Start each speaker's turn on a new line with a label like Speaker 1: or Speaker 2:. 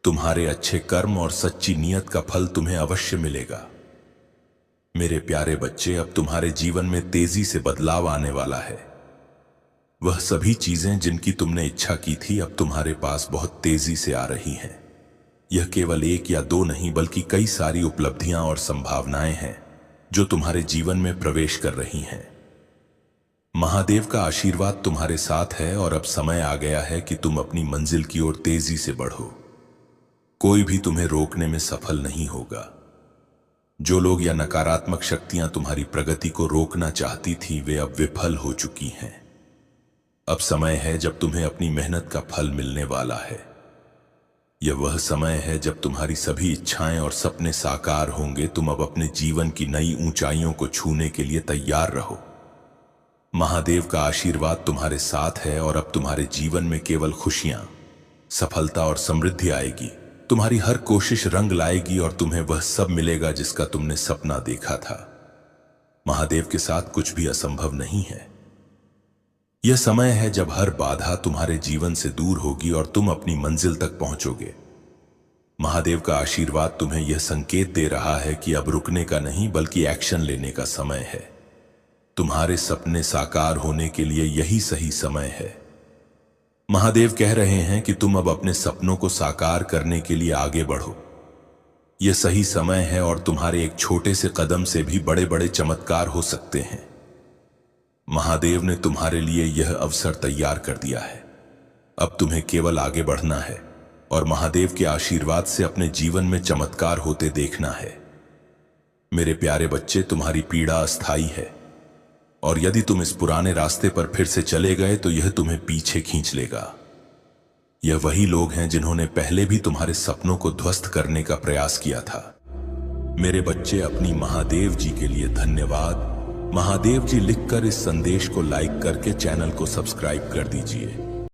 Speaker 1: तुम्हारे अच्छे कर्म और सच्ची नीयत का फल तुम्हें अवश्य मिलेगा। मेरे प्यारे बच्चे, अब तुम्हारे जीवन में तेजी से बदलाव आने वाला है। वह सभी चीजें जिनकी तुमने इच्छा की थी अब तुम्हारे पास बहुत तेजी से आ रही हैं। यह केवल एक या दो नहीं बल्कि कई सारी उपलब्धियां और संभावनाएं हैं जो तुम्हारे जीवन में प्रवेश कर रही हैं। महादेव का आशीर्वाद तुम्हारे साथ है और अब समय आ गया है कि तुम अपनी मंजिल की ओर तेजी से बढ़ो। कोई भी तुम्हें रोकने में सफल नहीं होगा। जो लोग या नकारात्मक शक्तियां तुम्हारी प्रगति को रोकना चाहती थी वे अब विफल हो चुकी हैं। अब समय है जब तुम्हें अपनी मेहनत का फल मिलने वाला है। यह वह समय है जब तुम्हारी सभी इच्छाएं और सपने साकार होंगे। तुम अब अपने जीवन की नई ऊंचाइयों को छूने के लिए तैयार रहो। महादेव का आशीर्वाद तुम्हारे साथ है और अब तुम्हारे जीवन में केवल खुशियां, सफलता और समृद्धि आएगी। तुम्हारी हर कोशिश रंग लाएगी और तुम्हें वह सब मिलेगा जिसका तुमने सपना देखा था। महादेव के साथ कुछ भी असंभव नहीं है। यह समय है जब हर बाधा तुम्हारे जीवन से दूर होगी और तुम अपनी मंजिल तक पहुंचोगे। महादेव का आशीर्वाद तुम्हें यह संकेत दे रहा है कि अब रुकने का नहीं बल्कि एक्शन लेने का समय है। तुम्हारे सपने साकार होने के लिए यही सही समय है। महादेव कह रहे हैं कि तुम अब अपने सपनों को साकार करने के लिए आगे बढ़ो। यह सही समय है और तुम्हारे एक छोटे से कदम से भी बड़े बड़े चमत्कार हो सकते हैं। महादेव ने तुम्हारे लिए यह अवसर तैयार कर दिया है। अब तुम्हें केवल आगे बढ़ना है और महादेव के आशीर्वाद से अपने जीवन में चमत्कार होते देखना है। मेरे प्यारे बच्चे, तुम्हारी पीड़ा अस्थायी है और यदि तुम इस पुराने रास्ते पर फिर से चले गए तो यह तुम्हें पीछे खींच लेगा। यह वही लोग हैं जिन्होंने पहले भी तुम्हारे सपनों को ध्वस्त करने का प्रयास किया था। मेरे बच्चे, अपनी महादेव जी के लिए धन्यवाद। महादेव जी लिखकर इस संदेश को लाइक करके चैनल को सब्सक्राइब कर दीजिए।